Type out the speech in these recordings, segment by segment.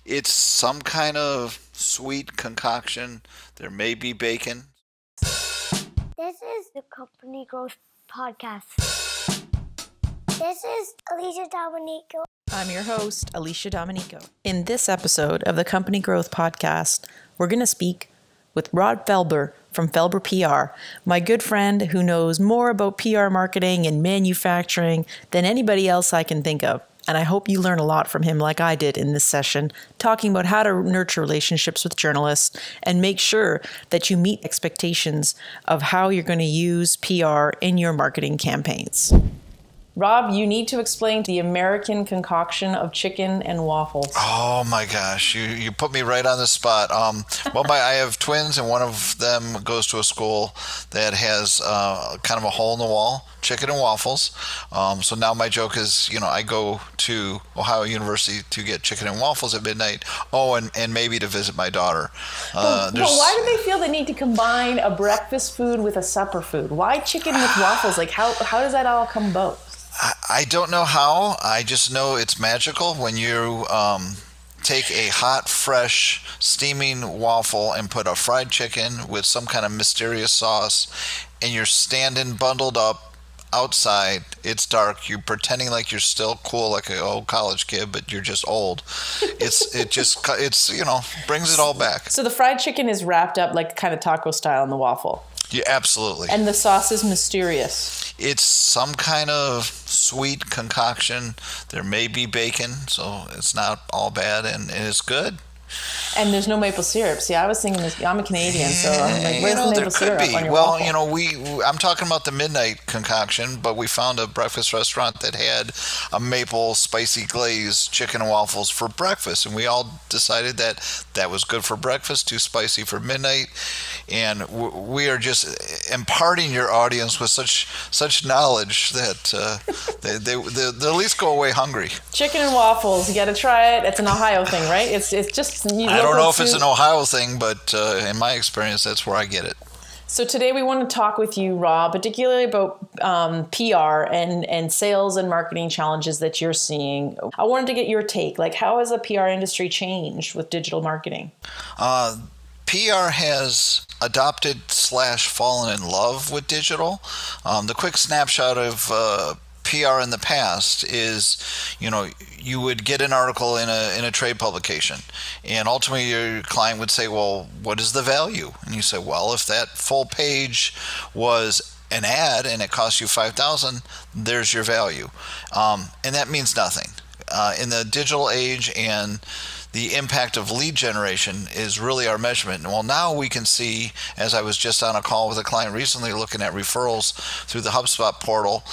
It's some kind of sweet concoction. There may be bacon. This is the Company Growth Podcast. This is Alicia Dominico. I'm your host, Alicia Dominico. In this episode of the Company Growth Podcast, we're going to speak with Rod Felber from Felber PR, my good friend who knows more about PR marketing and manufacturing than anybody else I can think of. And I hope you learn a lot from him like I did in this session, talking about how to nurture relationships with journalists and make sure that you meet expectations of how you're going to use PR in your marketing campaigns. Rob, you need to explain the American concoction of chicken and waffles. Oh my gosh, you put me right on the spot. I have twins, and one of them goes to a school that has kind of a hole in the wall, chicken and waffles. So now my joke is, I go to Ohio University to get chicken and waffles at midnight. Oh, and maybe to visit my daughter. But why do they feel the need to combine a breakfast food with a supper food? Why chicken with waffles? Like how does that all come about? I don't know how. I just know it's magical when you take a hot, fresh, steaming waffle and put a fried chicken with some kind of mysterious sauce, and you're standing bundled up outside. It's dark. You're pretending like you're still cool, like an old college kid, but you're just old. It's brings it all back. So the fried chicken is wrapped up like kind of taco style in the waffle. Yeah, absolutely. And the sauce is mysterious. It's some kind of sweet concoction. There may be bacon, so it's not all bad, and it's good. And there's no maple syrup. See, I was thinking this. I'm a Canadian, so I'm like, where's the maple syrup on your waffle? I'm talking about the midnight concoction, but we found a breakfast restaurant that had a maple spicy glazed chicken and waffles for breakfast, and we all decided that was good for breakfast, too spicy for midnight. And we are just imparting your audience with such knowledge that they'll at least go away hungry. Chicken and waffles, you got to try it. It's an Ohio thing, right? It's just. I don't know if it's an Ohio thing, but in my experience, that's where I get it. So today we want to talk with you, Rob, particularly about PR and sales and marketing challenges that you're seeing. I wanted to get your take. Like, how has the PR industry changed with digital marketing? PR has adopted / fallen in love with digital. The quick snapshot of PR in the past is, you would get an article in a trade publication, and ultimately your client would say, well, what is the value? And you say, well, if that full page was an ad and it cost you $5,000, there's your value. And that means nothing. In the digital age, and the impact of lead generation is really our measurement. Well, now we can see, as I was just on a call with a client recently looking at referrals through the HubSpot portal,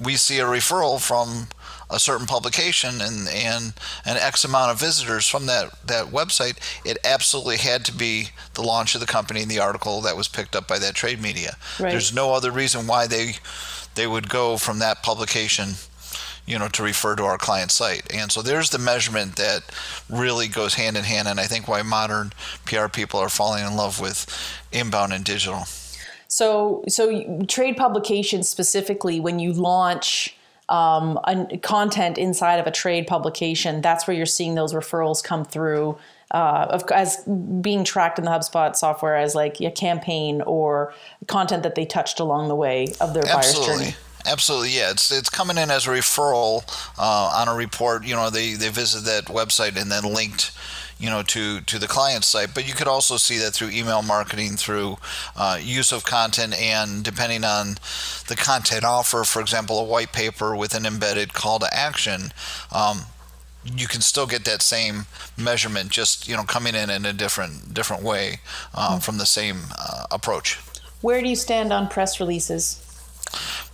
we see a referral from a certain publication and an X amount of visitors from that website. It absolutely had to be the launch of the company and the article that was picked up by that trade media. Right. There's no other reason why they would go from that publication to refer to our client site. And so there's the measurement that really goes hand in hand, and I think why modern PR people are falling in love with inbound and digital. So trade publications specifically, when you launch content inside of a trade publication, that's where you're seeing those referrals come through as being tracked in the HubSpot software as like a campaign or content that they touched along the way of their buyer's journey. Absolutely, yeah. It's coming in as a referral on a report. They visit that website and then linked, to the client site. But you could also see that through email marketing, through use of content, and depending on the content offer, for example, a white paper with an embedded call to action. You can still get that same measurement, just coming in a different way from the same approach. Where do you stand on press releases?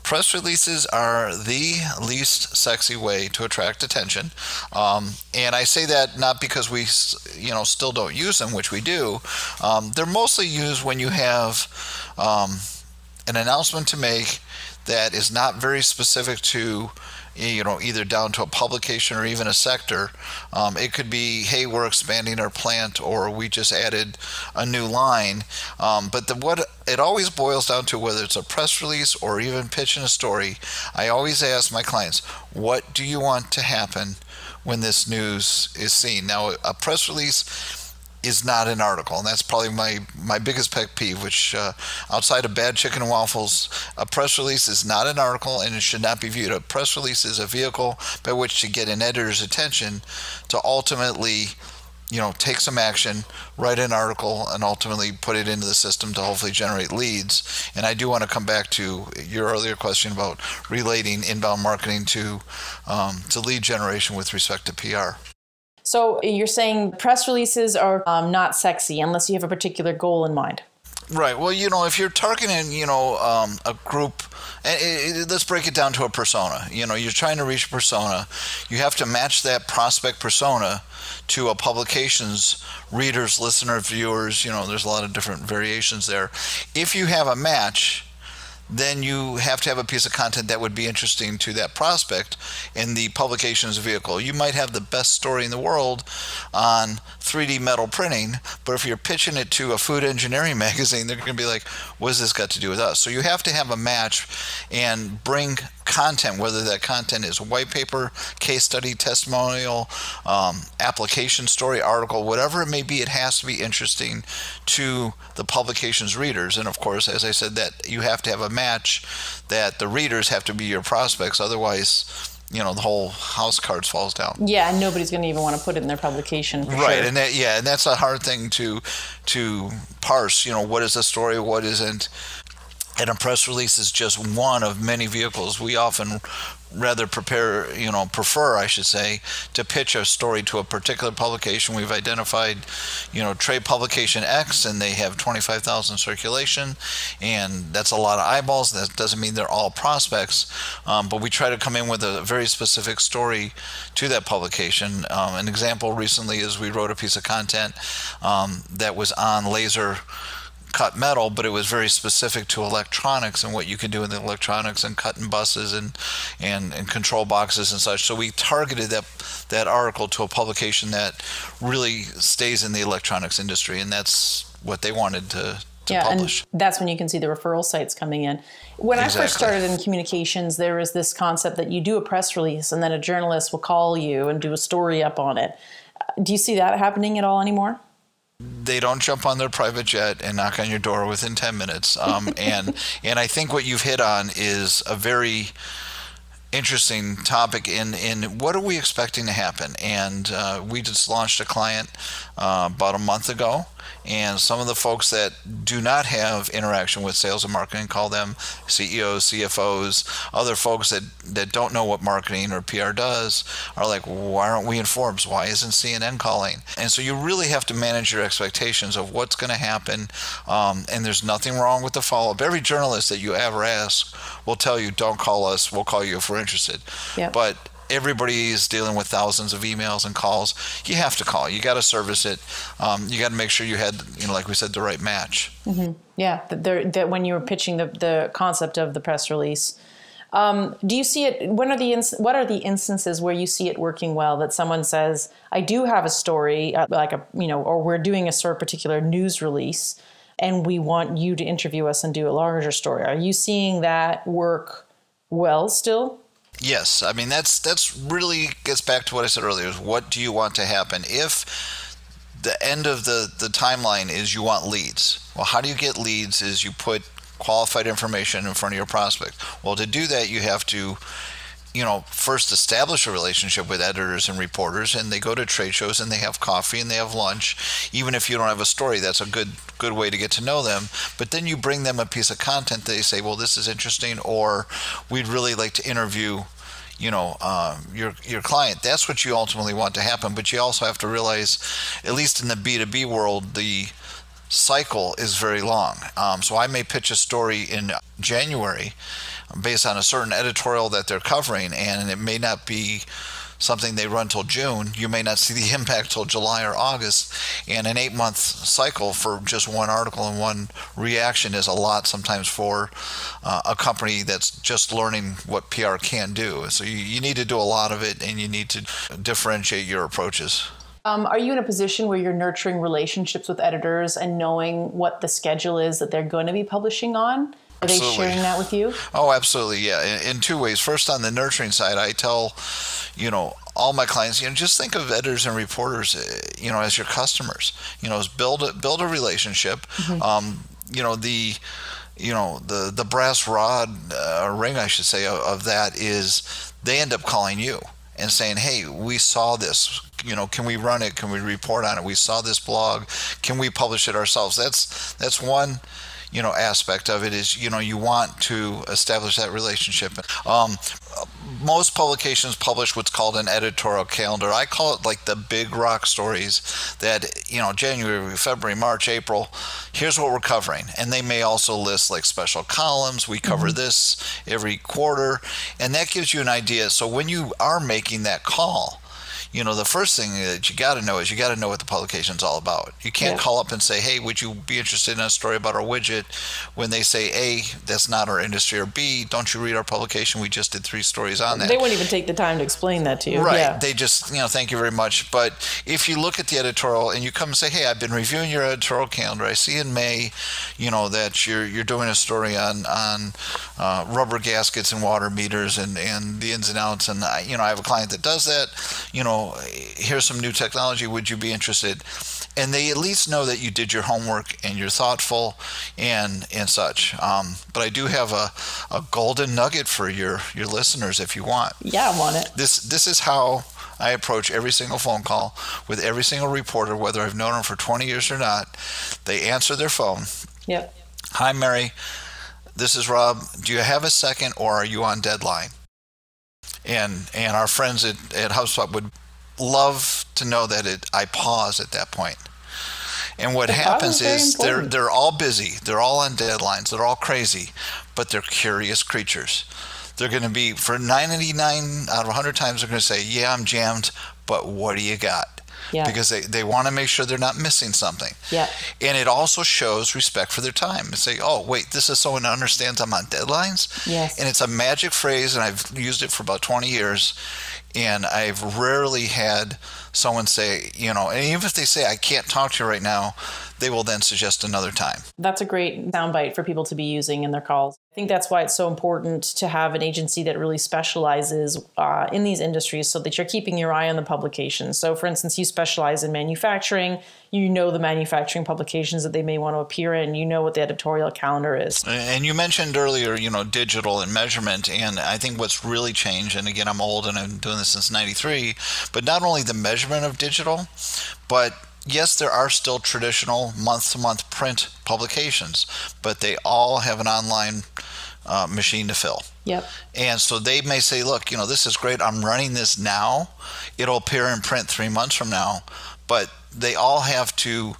Press releases are the least sexy way to attract attention. And I say that not because we, still don't use them, which we do. They're mostly used when you have an announcement to make that is not very specific to either down to a publication or even a sector. It could be, hey, we're expanding our plant, or we just added a new line. But what it always boils down to, whether it's a press release or even pitching a story, I always ask my clients, what do you want to happen when this news is seen. Now, a press release is not an article, and that's probably my biggest pet peeve, which outside of bad chicken and waffles, a press release is not an article, and it should not be viewed. A press release is a vehicle by which to get an editor's attention to ultimately take some action, write an article, and ultimately put it into the system to hopefully generate leads. And I do want to come back to your earlier question about relating inbound marketing to lead generation with respect to PR. So you're saying press releases are not sexy unless you have a particular goal in mind. Right. Well, if you're targeting, a group, and let's break it down to a persona. You're trying to reach a persona. You have to match that prospect persona to a publication's readers, listeners, viewers. There's a lot of different variations there. If you have a match, then you have to have a piece of content that would be interesting to that prospect in the publication's vehicle. You might have the best story in the world on 3D metal printing, but if you're pitching it to a food engineering magazine, they're going to be like, what has this got to do with us? So you have to have a match and bring content, whether that content is white paper, case study, testimonial, application story, article, whatever it may be, it has to be interesting to the publication's readers. And of course, as I said, that you have to have a match that the readers have to be your prospects. Otherwise, the whole house cards falls down. Yeah, and nobody's going to even want to put it in their publication. Right, sure. and that's a hard thing to parse. What is a story, what isn't. And a press release is just one of many vehicles. We often rather prefer, I should say, to pitch a story to a particular publication. We've identified, trade publication X, and they have 25,000 circulation, and that's a lot of eyeballs. That doesn't mean they're all prospects, but we try to come in with a very specific story to that publication. An example recently is we wrote a piece of content that was on laser cut metal, but it was very specific to electronics and what you can do in the electronics and cutting buses and control boxes and such. So we targeted that article to a publication that really stays in the electronics industry, and that's what they wanted to publish. And that's when you can see the referral sites coming in. When I first started in communications, there was this concept that you do a press release and then a journalist will call you and do a story up on it. Do you see that happening at all anymore? They don't jump on their private jet and knock on your door within 10 minutes. And I think what you've hit on is a very interesting topic in what are we expecting to happen. And we just launched a client about a month ago, and some of the folks that do not have interaction with sales and marketing, call them CEOs, CFOs, other folks that don't know what marketing or PR does, are like, why aren't we informed? Why isn't CNN calling? And so you really have to manage your expectations of what's going to happen, and there's nothing wrong with the follow-up. Every journalist that you ever ask will tell you, don't call us, we'll call you if we're interested. Yep. But everybody is dealing with thousands of emails and calls. You have to call. You got to service it. You got to make sure you had, like we said, the right match. Mm-hmm. Yeah, that when you were pitching the concept of the press release, do you see it? What are the instances where you see it working well? That someone says, "I do have a story, or we're doing a sort of particular news release, and we want you to interview us and do a larger story." Are you seeing that work well still? Yes, I mean that's really gets back to what I said earlier. Is what do you want to happen? If the end of the timeline is you want leads, well, how do you get leads? Is you put qualified information in front of your prospect. Well, to do that, you have to, first establish a relationship with editors and reporters, and they go to trade shows and they have coffee and they have lunch. Even if you don't have a story, that's a good way to get to know them. But then you bring them a piece of content that they say, well, this is interesting, or we'd really like to interview your client. That's what you ultimately want to happen. But you also have to realize, at least in the B2B world, the cycle is very long. So I may pitch a story in January based on a certain editorial that they're covering, and it may not be something they run till June. You may not see the impact till July or August. And an 8-month cycle for just one article and one reaction is a lot sometimes for a company that's just learning what PR can do. So you need to do a lot of it, and you need to differentiate your approaches. Are you in a position where you're nurturing relationships with editors and knowing what the schedule is that they're going to be publishing on? Are they sharing that with you? Oh, absolutely, yeah. In two ways. First, on the nurturing side, I tell, all my clients, just think of editors and reporters, as your customers. Build a relationship. The the brass rod ring, I should say, of that is they end up calling you and saying, hey, we saw this, can we run it? Can we report on it? We saw this blog. Can we publish it ourselves? That's one aspect of it is, you want to establish that relationship. Most publications publish what's called an editorial calendar. I call it like the big rock stories that, January, February, March, April, here's what we're covering. And they may also list like special columns. We cover this every quarter. And that gives you an idea. So when you are making that call, the first thing that you got to know is you got to know what the publication's all about. You can't call up and say, hey, would you be interested in a story about our widget? When they say, A, that's not our industry, or B, don't you read our publication? We just did 3 stories on that. They won't even take the time to explain that to you. Right. Yeah. They just, thank you very much. But if you look at the editorial and you come and say, hey, I've been reviewing your editorial calendar. I see in May, that you're doing a story on rubber gaskets and water meters and the ins and outs. And, I have a client that does that. Here's some new technology. Would you be interested? And they at least know that you did your homework and you're thoughtful and such. But I do have a golden nugget for your listeners if you want. Yeah, I want it. This is how I approach every single phone call with every single reporter, whether I've known them for 20 years or not. They answer their phone. Yep. Hi, Mary. This is Rob. Do you have a second, or are you on deadline? And our friends at HubSpot would love to know that I pause at that point. And what happens is they're all busy, they're all on deadlines, they're all crazy, but they're curious creatures. They're going to be, for 99 out of 100 times, they're going to say, yeah, I'm jammed, but what do you got? Yeah. Because they want to make sure they're not missing something. Yeah. And it also shows respect for their time. And say, oh, wait, this is someone who understands I'm on deadlines? Yes. And it's a magic phrase, and I've used it for about 20 years. And I've rarely had someone say, and even if they say, I can't talk to you right now, they will then suggest another time. That's a great soundbite for people to be using in their calls. I think that's why it's so important to have an agency that really specializes in these industries so that you're keeping your eye on the publications. So for instance, you specialize in manufacturing, the manufacturing publications that they may want to appear in, what the editorial calendar is. And you mentioned earlier, digital and measurement. And I think what's really changed, and again, I'm old and I've been doing this since 93, but not only the measurement of digital, but yes, there are still traditional month-to-month print publications, but they all have an online machine to fill. Yep. And so they may say, look, this is great. I'm running this now. It'll appear in print 3 months from now. But they all have to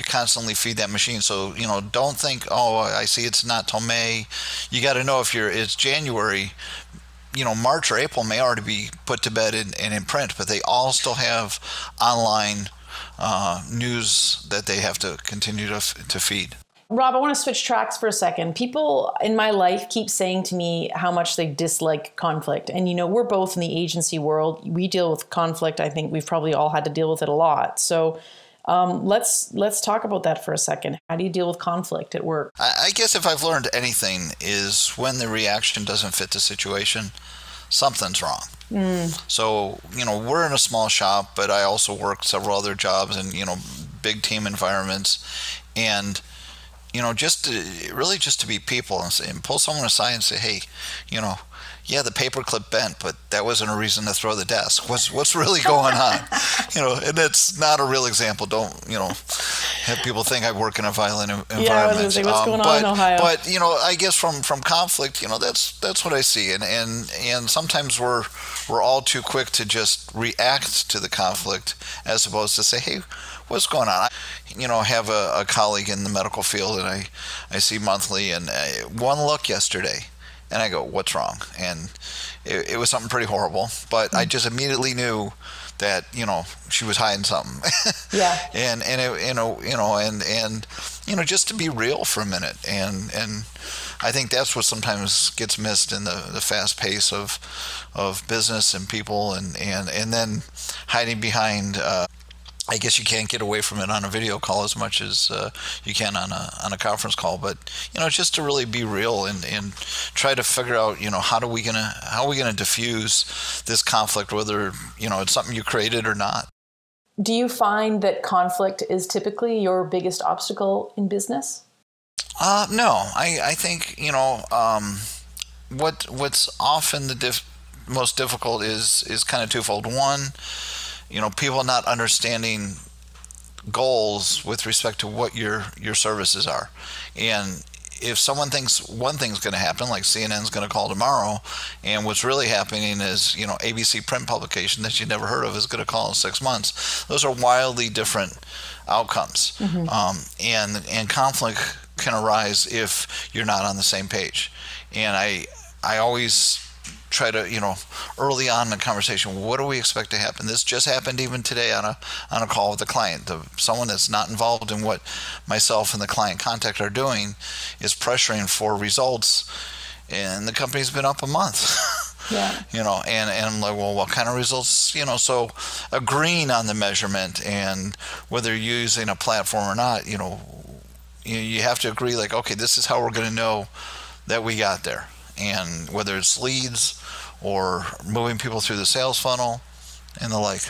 constantly feed that machine. So, don't think, oh, I see it's not till May. You got to know if it's January, March or April may already be put to bed and in print, but they all still have online news that they have to continue to feed. Rob, I want to switch tracks for a second. People in my life keep saying to me how much they dislike conflict. And, we're both in the agency world. We deal with conflict. I think we've probably all had to deal with it a lot. So let's talk about that for a second. How do you deal with conflict at work? I guess if I've learned anything is when the reaction doesn't fit the situation, something's wrong. So, we're in a small shop, but I also work several other jobs in, big team environments. And, just to be people and pull someone aside and say, hey, yeah, the paperclip bent, but that wasn't a reason to throw the desk. What's really going on? And that's not a real example. Don't, have people think I work in a violent environment. Yeah, I was going to say, what's going on in Ohio? But, I guess from conflict, that's what I see. And sometimes we're all too quick to just react to the conflict as opposed to say, hey, what's going on? I have a colleague in the medical field and I see monthly, and one look yesterday. And I go, what's wrong? And it was something pretty horrible, but I just immediately knew that, she was hiding something. Yeah. and just to be real for a minute. And I think that's what sometimes gets missed in the fast pace of business and people and then hiding behind I guess you can't get away from it on a video call as much as you can on a conference call. But just to really be real and try to figure out how are we gonna diffuse this conflict, whether it's something you created or not. Do you find that conflict is typically your biggest obstacle in business? No, I think what's often the most difficult is kind of twofold. One, people not understanding goals with respect to what your services are. And if someone thinks one thing's going to happen, like CNN's going to call tomorrow, and what's really happening is, ABC print publication that you never heard of is going to call in 6 months. Those are wildly different outcomes. And conflict can arise if you're not on the same page. And I always try to, early on in the conversation, what do we expect to happen? This just happened even today on a call with a client. Someone that's not involved in what myself and the client contact are doing is pressuring for results, and the company's been up a month. Yeah. And I'm like, well, what kind of results? So agreeing on the measurement and whether you're using a platform or not, you have to agree, like, okay, this is how we're going to know that we got there. And whether it's leads or moving people through the sales funnel and the like.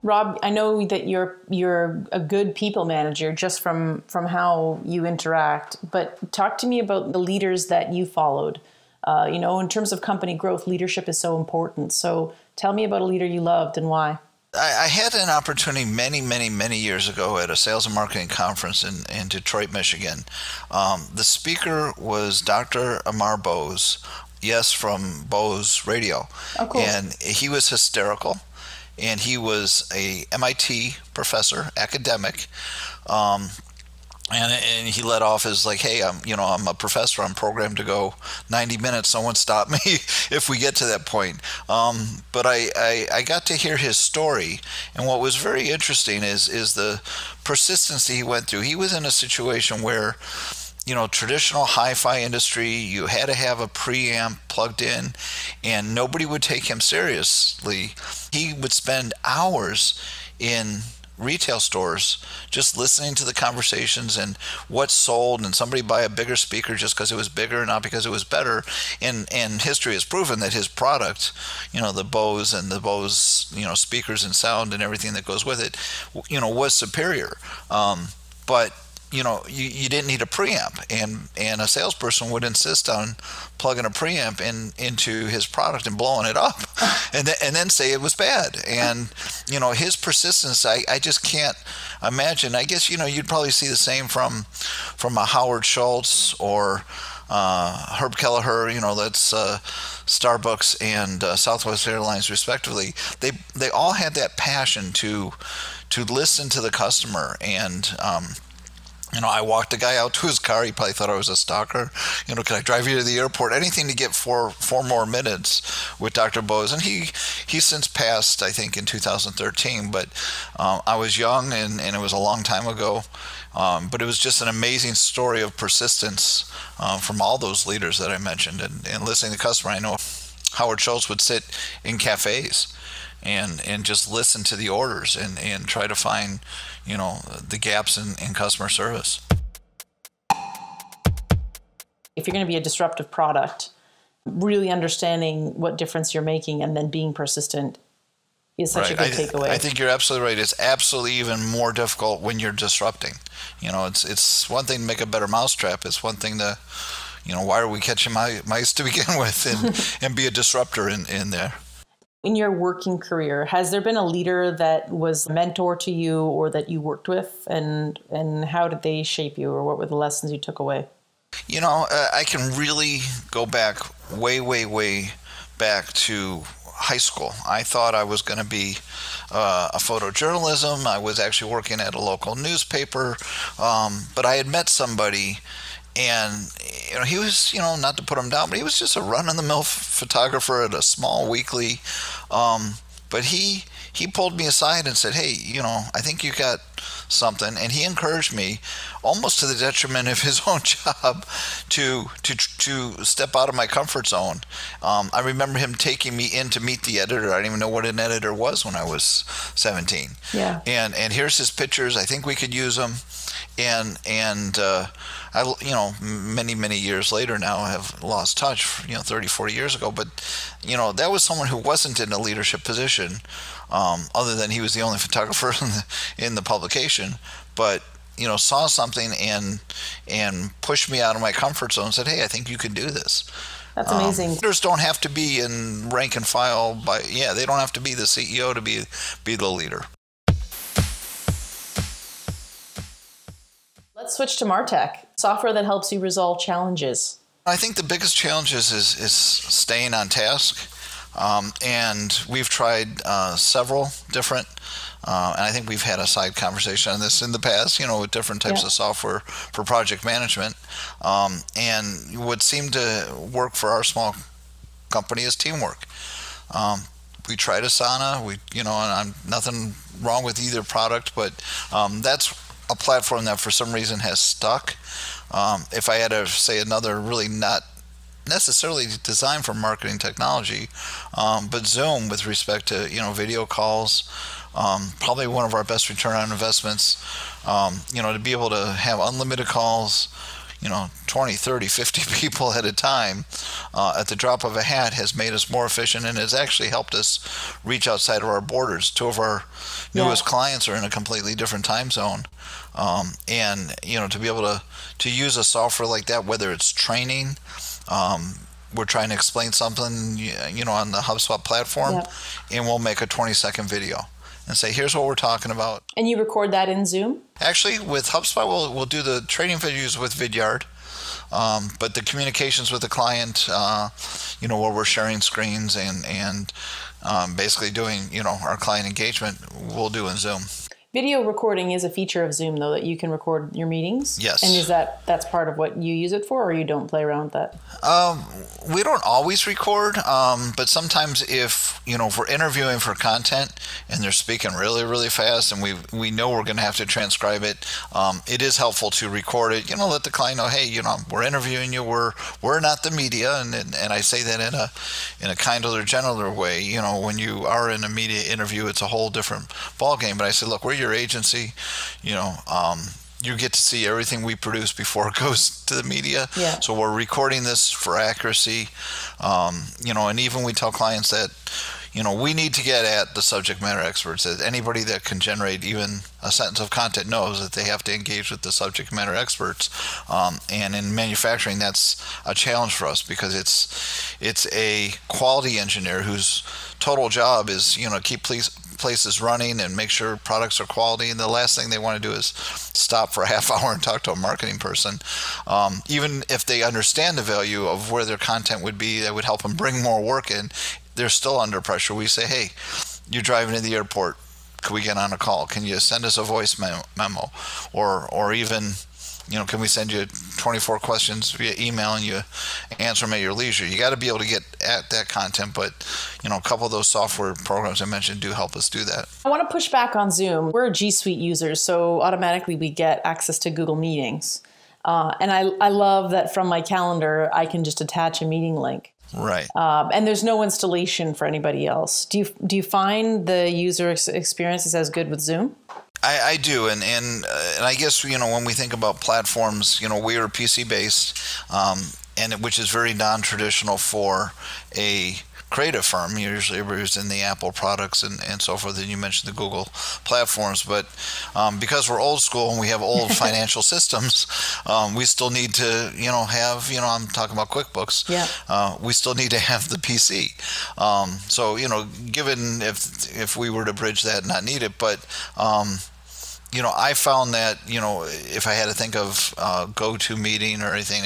Rob, I know that you're a good people manager just from how you interact, but talk to me about the leaders that you followed. In terms of company growth, leadership is so important. So tell me about a leader you loved and why. I had an opportunity many, many, many years ago at a sales and marketing conference in Detroit, Michigan. The speaker was Dr. Amar Bose, yes, from Bose Radio. Oh, cool. And he was hysterical, and he was a MIT professor, academic. And he led off as like, hey, I'm a professor. I'm programmed to go 90 minutes. Someone stop me if we get to that point. But I got to hear his story. And what was very interesting is the persistence he went through. He was in a situation where, traditional hi-fi industry, you had to have a preamp plugged in, and nobody would take him seriously. He would spend hours in retail stores just listening to the conversations and what sold, and somebody buy a bigger speaker just because it was bigger, not because it was better. And history has proven that his product, the Bose and the Bose speakers and sound and everything that goes with it, was superior. But you didn't need a preamp, and a salesperson would insist on plugging a preamp into his product and blowing it up, and then say it was bad. And his persistence, I just can't imagine. I guess you'd probably see the same from a Howard Schultz or Herb Kelleher. That's Starbucks and Southwest Airlines respectively. They all had that passion to listen to the customer. And I walked a guy out to his car. He probably thought I was a stalker. Can I drive you to the airport? Anything to get four more minutes with Dr. Bose. And he's since passed, I think, in 2013. But I was young, and it was a long time ago. But it was just an amazing story of persistence from all those leaders that I mentioned. And listening to the customer, I know Howard Schultz would sit in cafes and just listen to the orders and try to find the gaps in customer service. If you're going to be a disruptive product, really understanding what difference you're making and then being persistent is such a good takeaway. I think you're absolutely right. It's absolutely even more difficult when you're disrupting. It's one thing to make a better mousetrap. It's one thing to, why are we catching mice to begin with, and be a disruptor in there. In your working career, has there been a leader that was a mentor to you or that you worked with, and how did they shape you, or what were the lessons you took away? I can really go back way back to high school. I thought I was going to be a photojournalism. I was actually working at a local newspaper, but I had met somebody. And, he was, not to put him down, but he was just a run-of-the-mill photographer at a small weekly. But he pulled me aside and said, hey, I think you got something, and he encouraged me, almost to the detriment of his own job, to step out of my comfort zone. I remember him taking me in to meet the editor. I didn't even know what an editor was when I was 17. Yeah. And here's his pictures. I think we could use them. And I, many years later now, I have lost touch, 30, 40 years ago. But, that was someone who wasn't in a leadership position, other than he was the only photographer in the publication. But, saw something and pushed me out of my comfort zone and said, hey, I think you can do this. That's amazing. Leaders don't have to be in rank and file they don't have to be the CEO to be the leader. Let's switch to MarTech, software that helps you resolve challenges. I think the biggest challenge is staying on task. And we've tried several different, and I think we've had a side conversation on this in the past, with different types of software for project management. And what seemed to work for our small company is teamwork. We tried Asana, and I'm nothing wrong with either product, but that's a platform that for some reason has stuck. If I had to say another really not necessarily designed for marketing technology, but Zoom with respect to video calls, probably one of our best return on investments. To be able to have unlimited calls, 20, 30, 50 people at a time at the drop of a hat has made us more efficient, and has actually helped us reach outside of our borders. Two of our newest clients are in a completely different time zone. And to be able to use a software like that, whether it's training, we're trying to explain something, on the HubSpot platform, and we'll make a 20-second video and say, here's what we're talking about. And you record that in Zoom? Actually, with HubSpot, we'll do the training videos with Vidyard. But the communications with the client, where we're sharing screens and basically doing, our client engagement, we'll do in Zoom. Video recording is a feature of Zoom, though, that you can record your meetings? Yes. And is that's part of what you use it for, or you don't play around with that? We don't always record, but sometimes if we're interviewing for content and they're speaking really, really fast and we know we're going to have to transcribe it, it is helpful to record it, let the client know, hey, we're interviewing you, we're not the media, and I say that in a kinder, gentler way. When you are in a media interview, it's a whole different ballgame, but I say, look, we're your agency, you get to see everything we produce before it goes to the media. Yeah. So we're recording this for accuracy. And even we tell clients that, we need to get at the subject matter experts. That anybody that can generate even a sentence of content knows that they have to engage with the subject matter experts. And in manufacturing, that's a challenge for us, because it's a quality engineer whose total job is, keep places running and make sure products are quality, and the last thing they want to do is stop for a half hour and talk to a marketing person. Even if they understand the value of where their content would be, that would help them bring more work in, they're still under pressure. We say, hey, you're driving to the airport, can we get on a call? Can you send us a voice memo? Or even, can we send you 24 questions via email and you answer them at your leisure? You got to be able to get at that content, but a couple of those software programs I mentioned do help us do that. I want to push back on Zoom. We're a G Suite users, so automatically we get access to Google Meetings. And I love that from my calendar, I can just attach a meeting link. Right. And there's no installation for anybody else. Do you find the user experience is as good with Zoom? I do, and I guess when we think about platforms, we are PC based, and which is very non-traditional for a creative firm. Usually everybody's in the Apple products and so forth, and you mentioned the Google platforms, but because we're old school and we have old financial systems, we still need to have, I'm talking about QuickBooks, we still need to have the PC. So given if we were to bridge that, not need it, but I found that if I had to think of go-to meeting or anything,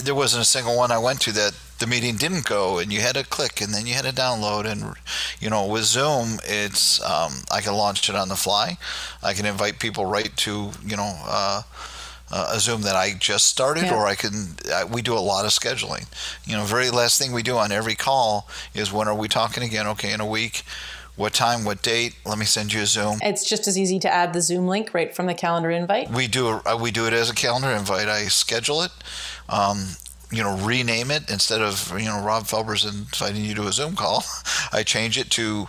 there wasn't a single one I went to that the meeting didn't go, and you had to click and then you had to download. And with Zoom, it's I can launch it on the fly. I can invite people right to a Zoom that I just started, or we do a lot of scheduling. Very last thing we do on every call is, when are we talking again? Okay, in a week. What time, what date? Let me send you a Zoom. It's just as easy to add the Zoom link right from the calendar invite. We do it as a calendar invite. I schedule it, rename it instead of, Rob Felber's inviting you to a Zoom call. I change it to,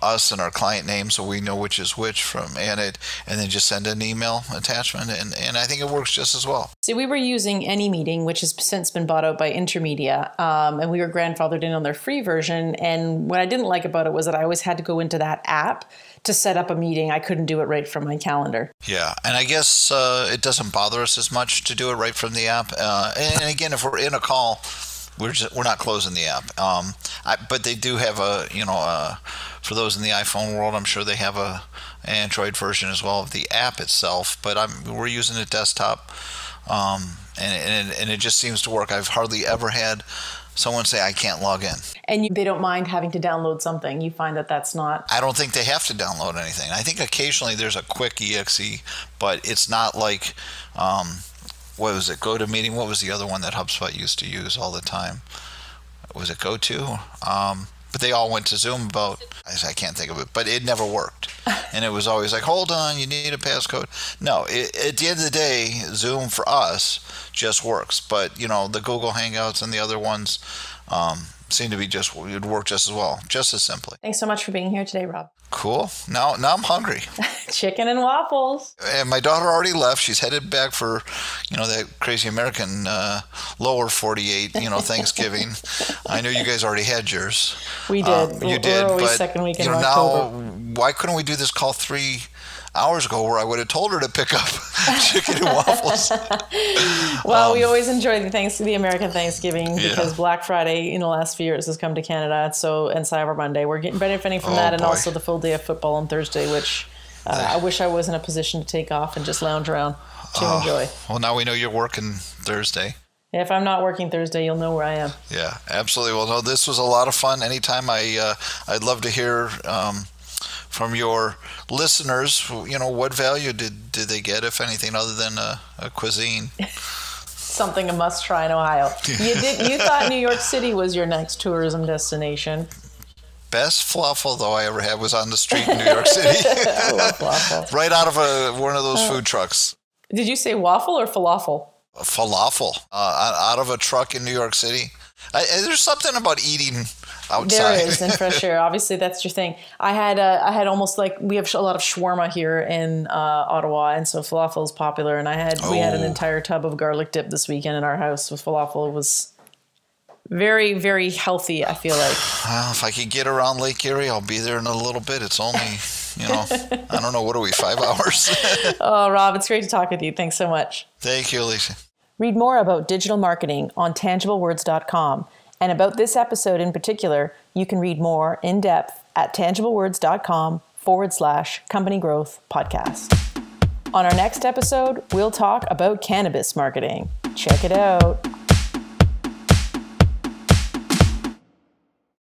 us and our client name so we know which is which and then just send an email attachment. And I think it works just as well. See, we were using AnyMeeting, which has since been bought out by Intermedia, and we were grandfathered in on their free version. And what I didn't like about it was that I always had to go into that app to set up a meeting. I couldn't do it right from my calendar. Yeah, and I guess it doesn't bother us as much to do it right from the app. And again, if we're in a call, we're not closing the app. But they do have for those in the iPhone world, I'm sure they have a Android version as well of the app itself. But we're using a desktop, and it just seems to work. I've hardly ever had someone say I can't log in. And they don't mind having to download something. You find that that's not... I don't think they have to download anything. I think occasionally there's a quick exe, but it's not like, what was it, GoToMeeting? What was the other one that HubSpot used to use all the time? Was it GoTo? But they all went to Zoom about, I can't think of it, but it never worked. And it was always like, hold on, you need a passcode. No, at the end of the day, Zoom for us just works. But, the Google Hangouts and the other ones seem to be it would work just as well, just as simply. Thanks so much for being here today, Rob. Cool. Now I'm hungry. Chicken and waffles. And my daughter already left. She's headed back for, that crazy American lower 48, Thanksgiving. I know you guys already had yours. We did. You did. We're always but, second week in October. Now, why couldn't we do this call 3 hours ago where I would have told her to pick up chicken and waffles? Well, we always enjoy the American Thanksgiving because Black Friday in the last few years has come to Canada. And Cyber Monday. We're getting benefiting from that, and also the full day of football on Thursday, which I wish I was in a position to take off and just lounge around to enjoy. Well, now we know you're working Thursday. If I'm not working Thursday, you'll know where I am. Yeah, absolutely. Well, no, this was a lot of fun. Anytime I'd love to hear from your listeners, what value did they get, if anything, other than a cuisine? Something a must try in Ohio. You thought New York City was your next tourism destination. Best falafel, though, I ever had was on the street in New York City. I love falafel. Right out of one of those food trucks. Did you say waffle or falafel? Falafel. Out of a truck in New York City. There's something about eating outside. There is, in fresh air. Obviously, that's your thing. I had almost we have a lot of shawarma here in Ottawa, and so falafel is popular. And we had an entire tub of garlic dip this weekend in our house with falafel. It was very, very healthy, I feel like. Well, if I could get around Lake Erie, I'll be there in a little bit. It's only, I don't know, what are we, 5 hours? Oh, Rob, it's great to talk with you. Thanks so much. Thank you, Alicia. Read more about digital marketing on tangiblewords.com. And about this episode in particular, you can read more in depth at tangiblewords.com/company growth podcast. On our next episode, we'll talk about cannabis marketing. Check it out.